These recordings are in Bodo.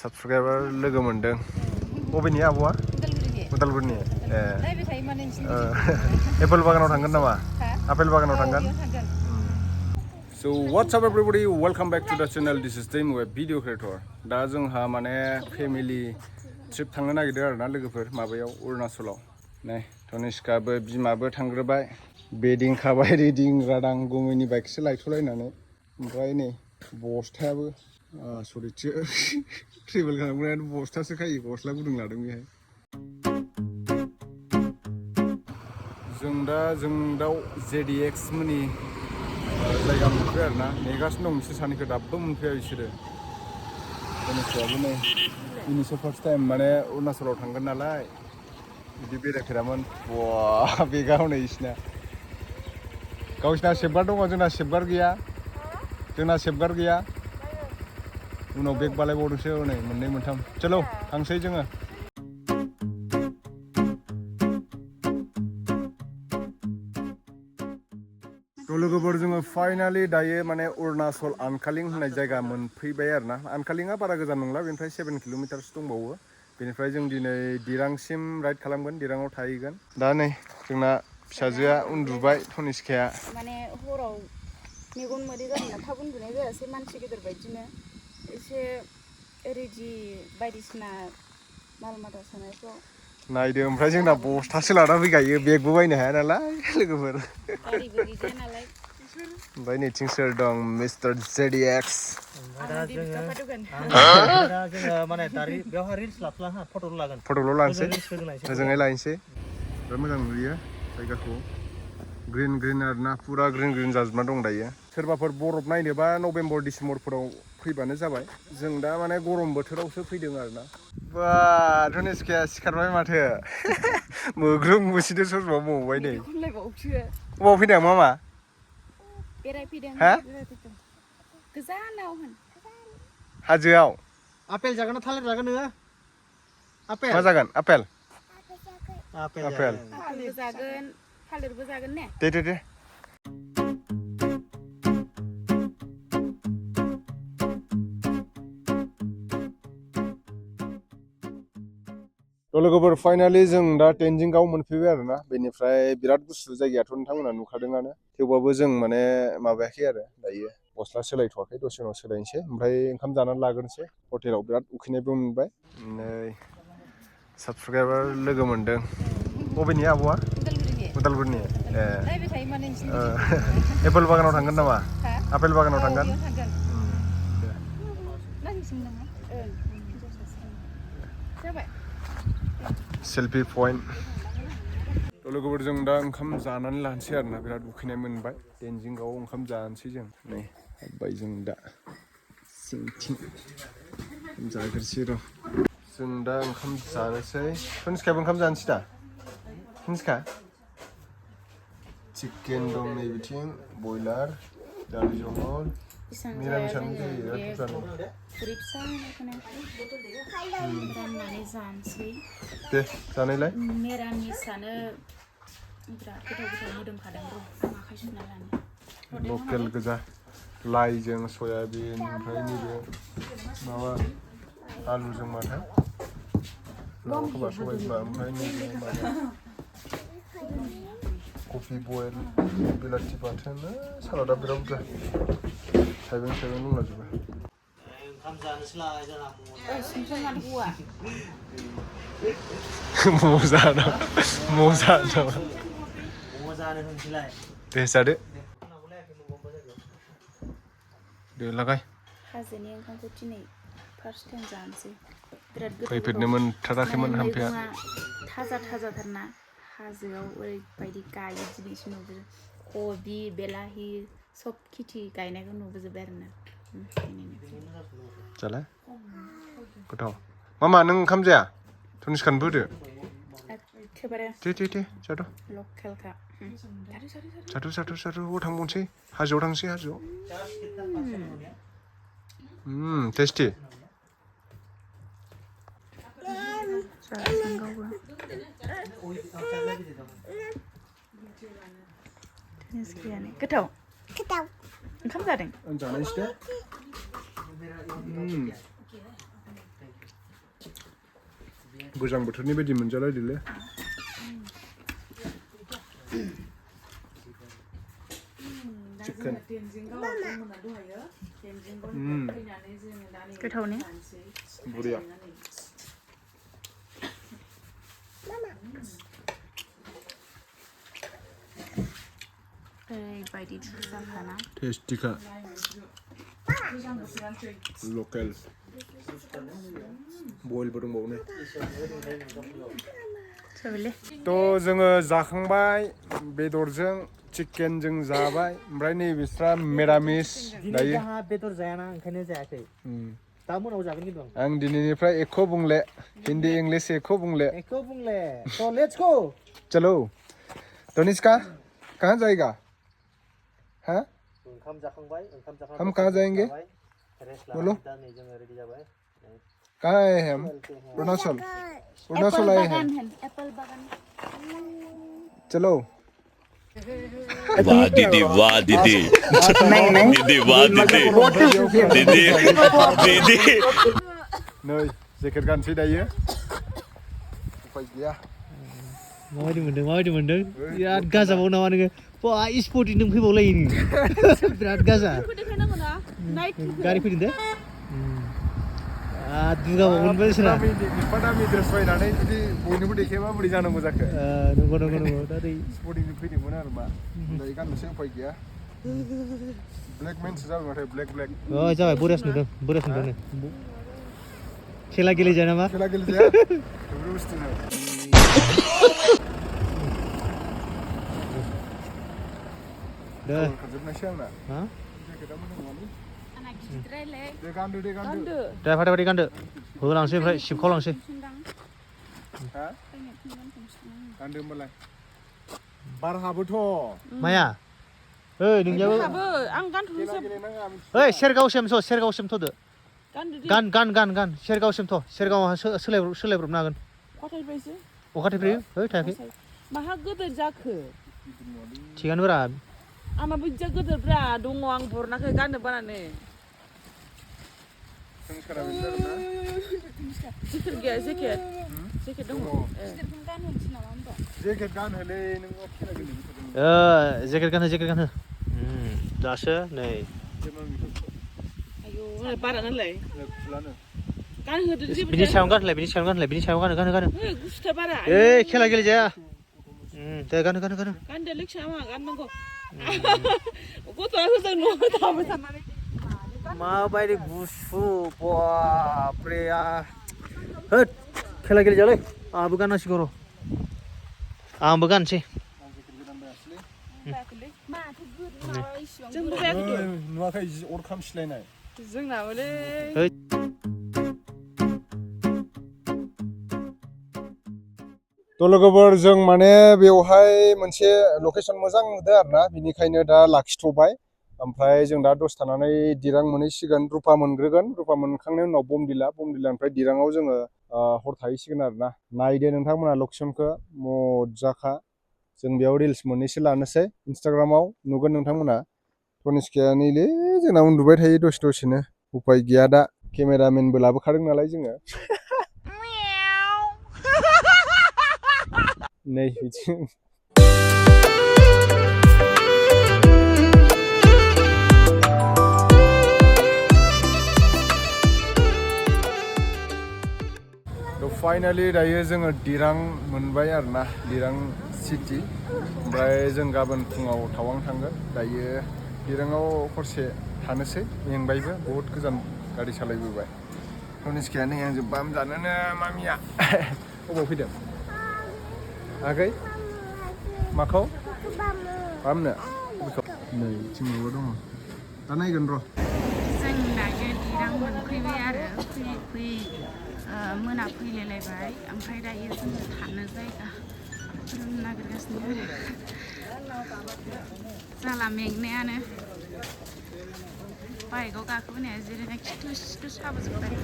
Subscriber लोगो मोनदों बबेनि आब'आ उदालगुरिनि एप्पल बागानाव थांगोन नामा आपेल बागानाव थांगोन So what's up everybody, welcome back to the channel. This is Jwng web video creator. दा जोंहा माने फेमिलि ट्रिप थांनो नागिरदों आरोना लोगोफोर माबायाव अरुणाचलाव नै तनिष्काबो बिमाबो थांग्रोबाय बेदिं खाबाय रेडिं रादां गङैनि बाइकसो लायथ'लायनानै ओमफ्राय नै बस्थायाबो सरिथि ट्रेभेल खालामग्रायानो बस्थासो खायो गस्ला गुदुं लादों बेहाय जों दा जोंदाव JDX मोननि जायगा मोनफैबाय आरोना नेगासिनो दं बिसोर सानैखौ दाबो मोनफैया बिसोरो तनिष्कायाबो नै दिनैसो फार्स्ट टाइम माने अरुणाचलाव थांगोन नालाय बिदि बेरायफेरामोन बा बेगा हनै बिसिना गावसिना सेफगार्ड दङ जोंना सेफगार्ड गैया उनाव बेग बालायबावदोंसो नै मोननै मोनथाम चलो थांसै जोङो लोगोफोर जोङो फाइनालि दायो माने अरुणाचल आनकालिं होननाय जायगा मोनफैबाय आरोना आनकालिंआ बारा गोजान नंला बेनिफ्राय 7 किल'मिटारसो दंबावो बेनिफ्राय जों दिनै दिरांसिम राइड खालामगोन दिराङाव थाहैगोन दा नै जोंना फिसाजोआ उन्दुबाय तनिष्काया माने हराव मेगन मोदै जादोंना थाब उन्दुनाय जायासै मानसि गिदिर बायदिनो एसे रेडि बायदिसिना माल माथा सोनायफ्राव नायदो ओमफ्राय जोंना बस्थासो लाना फैखायो बेगबो बायनो हाया नालाय लोगोफोर गारिबो गैजाया नालाय ओमफ्राय नैथिं सोर दं मिस्टार JDX फट'ल' लानोसै मोजाङै लायनोसै बिराद मोजां नुयो जायगाखौ ग्रिन आरोना फुरा ग्रिन जाजोबना दं दायो सोरबाफोर बरफ नायनोबा नभेम्बर डिसेम्बरफोराव फैबानो जाबाय जों दा माने गरम बोथोरावसो फैदों आरोना बा तनिष्काया सिखारबाय माथो मोग्रोम मुसिदो ससमा बबावबाय नै अबाव फैदों मामा बेरायफैदों गोजानाव होन हाजोआव आपेल जागोन ना थालिर जागोन नोङो आपेल मा जागोन आपेल जागोन थालिरबो जागोन ने दे लोगोफोर फाइनालि जों दा टेनजिंआव मोनफैबाय आरोना बेनिफ्राय बिराद गुसु जायगायाथ' नोंथांमोना नुखादोंआनो थेवबाबो जों माने माबायाखै आरो दायो गस्ला सोलायथ'वाखै दसे उनाव सोलायनोसै ओमफ्राय ओंखाम जानानै लाग्रोनोसै हटेलाव बिराद उखैनायबो मोनबाय नै साबसक्राइबार लोगो मोनदों बबेनि आब'आ उदालगुरिनि एप्पल बागानाव थांगोन नामा आपेल बागानाव थांगोन सेल्फि पइन्ट लोगोफोर जों दा ओंखाम जानानै लानोसै आरोना बिराद उखैनाय मोनबाय टेनजिंआव ओंखाम जानोसै जों नै हाबबाय जों दा सिंथिं जाग्रोसै र' जों दा ओंखाम जानोसै तनिष्कायाबो ओंखाम जानोसै दा तनिष्का चिकेन दं नै बिथिं बयलार दालि जहल मिरामिसानो जायो दे जानायलाय मिरामिसानो बिराद गोथाव मोदोमखादों र' आखाइ सुना लानो लकेल गोजा लाइजों सयाबिन ओमफ्राय नैबे माबा आलुजों माथो खोमा सबाय बिमा ओमफ्राय नैबे माबा कफि बयल बिलाथि बाथोन सालादा बिराद बुरजा थाइबें दंलाजोबो ओंखाम जानोसैलाय जोंहा दे जादो दे लागाय हाजोनि ओंखामखौ दिनै फार्स्ट टाइम जानोसै बिराद फैफेरनो मोनथाराखैमोन हामफेया थाजाथारना हाजोआव ओरैबायदि गायो दिनैसो नुबोदों कबि बेलाहि सब खेथि गायनायखौ नुबोजोब्बाय आरोना जाला गोथाव मामा नों ओंखाम जाया तनिष्कानोबो होदो दे जाद' लकेलखा जादो थांबावनोसै हाजोआव थांसै हाजोआव टेस्टि गोथाव ओंखाम जादों जानायसै दे गोजां बोथोरनि बायदि मोनजालायदोलै चिकेन गोथावनि बुरिया ओरैबायदि जाखाना टेस्टिखा लकेल बयलबो दंबावो नै थ' जोङो जाखांबाय बेदरजों चिकेनजों जाबाय ओमफ्राय नै बिस्रा मिरामिस दायो बेदर जायाना ओंखायनो जायाखै दा मोनाव जागोन खिन्थु आं दिनैनिफ्राय एको बुंले हिन्दी इंलिश एको बुंले so let's go चलो तनिष्का कहाँ जाएगा हाँ ओंखाम जाखांबाय हम कहाँ जाएंगे बोलो कहाँ आए हैं हम अरुणाचल आए हैं चलो वाह दीदी दीदी वाह दीदी नै जेकेट गानसै दायो उफाय गैया माबायदि मोनदों बिराद गाजाबाव नामा नोङो बा स्पटिं नों फैबावलायो नोङो बिराद गाजा गारि फैदों दे दुगाबावगोन बायदिसिना दामि ड्रेस बायनानै जुदि बयनोबो देखायबा बोरै जानांगौ जाखो नंगौ दा दै स्पटिंजों फैदोंमोन आरो मा दायो गाननोसै उफाय गैया ब्लेक मेनसो जाबाय माथो ब्लेक जाबाय बोरास नुदों नै खेला गेलेजाया नामा खेला गेलेजाया बेफोर बुस्थुनो जोबनायसै आंना जेकेटआ मोजां नङालै दे गानदो दे फाटाफाटि गानदो होलांसै ओमफ्राय सिबखावलांसै गानदो होमबालाय बार हाबोथ' माया ओइ नोंनियाबो आं गानथ'नोसै ओइ सेरगावसिम थ'दो गान सेरगावसिम थ' सेरगावहा सोलायब्रबनो हागोन अखा थाइफ्रियो थायाखै माहा गोदोर जाखो थिगानो ब्रा आंना बिदिया गोदोरब्रा दङ आं बरनाखै गाननो बानानै जेकेट गैया जेकेट दङ जेकेट गानहोलै नोङो खेला गेलेनो जेकेट गानहो दासो नै आयौ बारा नालाय गानहोदो जेबो बिनि सायाव गानलाय गानो गुसुथार बारा खेला गेलेजाया दे गानो गानदो लोगोसे मा गाननांगौ गथ'आ होजों न'आव थाबाय थानानै माबायदि गुसु बापरे होद खेला गेलेजालै आंहाबो गाननांसिगौ र' आंबो गानसै जोंबो बायाखै नुवाखै अर खामसिलायनाय जोंनाबोलै थ' लोगोफोर जों माने बेवहाय मोनसे लकेसन मोजां नुदों आरोना बिनिखायनो दा लाखिथ'बाय ओमफ्राय जों दा दसे थानानै दिरां मोनहैसिगोन रुपा मोनग्रोगोन रुपा मोनखांनायनि उनाव बमदिलानिफ्राय दिराङाव जोङो हर थाहैसिगोन आरोना नायदो नोंथांमोना लकेसनखौ मजाखा जों बेयाव रिल्स मोननैसो लानोसै इन्सटाग्रामाव नुगोन नोंथांमोना तनिष्काया नैलै जोंना उन्दुबाय थायो दसेनो उफाय गैया दा केमेरामेनबो लाबोखादों नालाय जोङो नै बिदि फाइनालि दायो जोङो दिरां मोनबाय आरोना दिरां सिटि ओमफ्राय जों गाबोन फुङाव टावां थांगोन दायो दिराङाव हरसे थानोसै मेंबायबो बहुद गोजान गारि सालायबोबाय तनिष्काया नै आंजों बाम जानोनो मामिया अबाव फैदों आगै माखौ बामनो नै थिं माबा दङ दा नायगोन र' जों दायो दिरां मोनफैबाय आरो फैयै मोनाफैलायलायबाय ओमफ्राय दायो जोङो थानो जायगा रुम नागिरगासिनो जाला मेंनायानो बाइकआव गाखोबोनाया जिरायना खिथु साबोजोब्बाय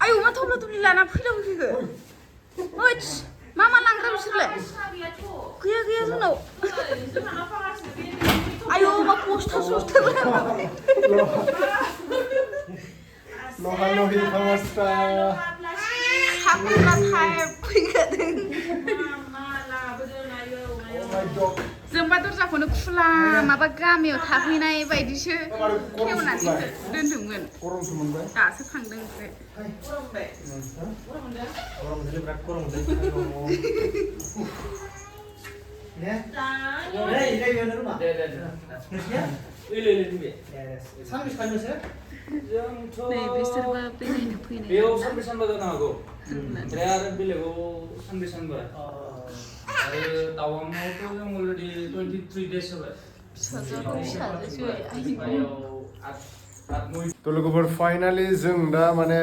आयौ मा थब्ला थब्लि लाना फैखो मा मा लांग्रा बिसोरलाय गैया गैया जोंनाव आयौ मा पस्टार सस्टार लहा लहि खामास्था साखुरा टाइप फैखादों जोंबा दरजाखौनो खुला माबा गामियाव थाफैनाय बायदिसो खेवनानै दोनदोंमोन दासो थांदों ओमफ्राय नै बिसोरबो बेरायनो फैनाय बेयाव सानब्रै सानबा जानो हागौ ओमफ्राय आरो बेलेगाव सानब्रै सानबा आरो टावाङावथ' जों अलरेडि 23 days जाबाय तो लोगोफोर फाइनालि जों दा माने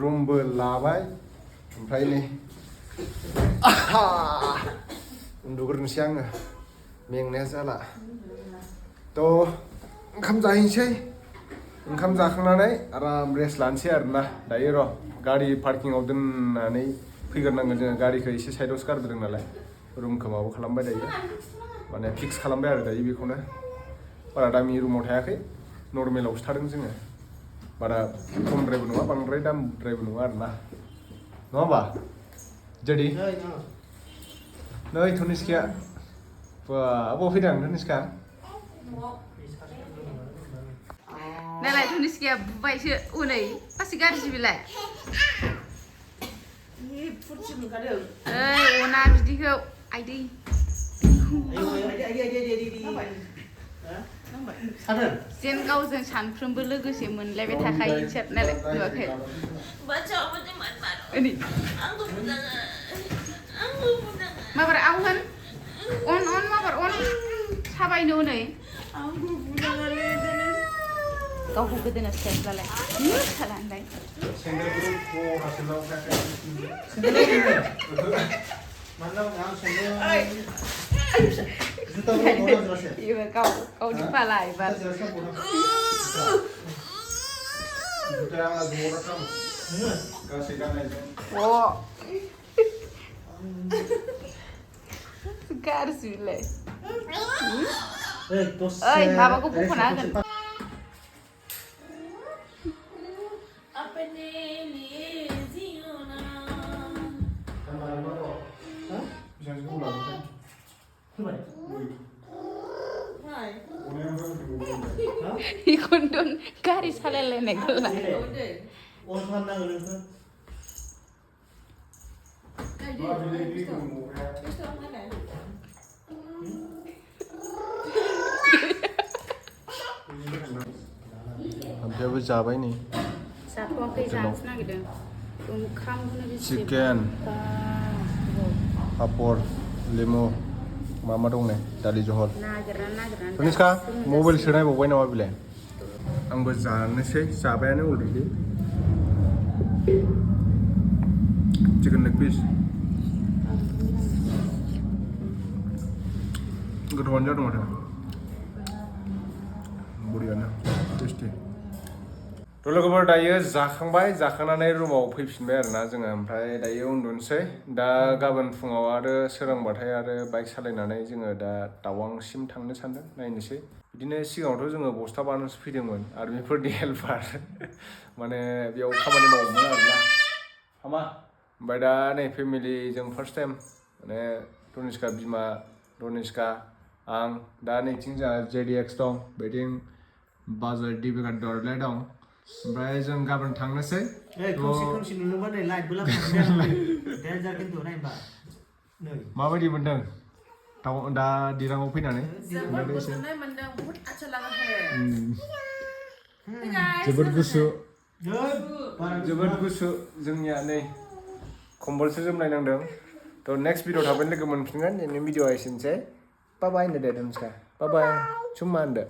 रुमबो लाबाय ओमफ्राय नै उन्दुग्रोनोसै आङो मेंनाया जाला तो ओंखाम जाहैनोसै ओंखाम जाखांनानै आराम रेस्ट लानोसै आरोना दायो र' गारि पार्किंआव दोननानै फैग्रोनांगोन जोङो गारिखौ एसे साइडआवसो गारबोदों नालाय रुमखौ माबा खालामबाय दायो माने फिक्स खालामबाय आरो दायो बेखौनो बारा दामि रुमाव थायाखै नर्मेलावसो थादों जोङो बारा खमद्रायबो नङा बांद्राय दामद्रायबो नङा आरोना नङा होमबा जेडि नै थनिस्किया बबाव फैदों थनिस्का नालाय थनिस्किया बुबायसो उनै फासि गाज्रि बिलाय ओइ अना बिदिखौ आइदै जेन गावजों सानफ्रोमबो लोगोसे मोनलायबाय थाखायो इसोर नालाय नुवाखै माबार आव होन अन माबार अन साबायनो उनै गावखौ गोदोना सेरब्लालाय मोसालांलाय 이거 가오디 팔아 이봐. 오. 가르실래. 어이, 마바고 보고 나가. 이건 돈 가리 살래네 걸라. ओमफ्रायबो जाबाय नै जाथ'वाखै जानोसो नागिरदों ओंखामखौनो चिकेन पापर लेमु मा दं नै दालि जहल नागिरनानै तनिष्का मबाइल सोनायबावबाय नामा बिलाय आंबो जानोसै जाबायानो अलरेडि चिकेन लेग पिस गोथावानो जादों माथो बरियानो टेस्टि थ' लोगोफोर दायो जाखांबाय जाखांनानै रुमाव फैफिनबाय आरोना जोङो ओमफ्राय दायो उन्दुनोसै दा गाबोन फुङाव आरो सोरांबाथाय आरो बाइक सालायनानै जोङो दा टावांसिम थांनो सानदों नायनोसै बिदिनो सिगाङावथ' जोङो बस्था बानासो फैदोंमोन आर्मिफोरनि हेल्पार माने बेयाव खामानि मावोमोन आरोना हामा ओमफ्राय दा नै फेमिलिजों फार्स्ट टाइम माने तनिष्का बिमा तनिष्का आं दा नैथिं जोंहा जेडिएक्स दं बेथिं बाजार दिबिका दरलाय दं ओमफ्राय जों गाबोन थांनोसै माबायदि मोनदों दा दिराङाव फैनानै जोबोद गुसु जोंनिया नै कम्बलसो जोमलायनांदों थ' नेक्स्ट भिडिअ थाबैनो लोगो मोनफिनगोन दिनैनि भिडिअआ एसेनोसै बाय बाय होनदो दे तनिष्का बाय बाय सुम्मा होनदो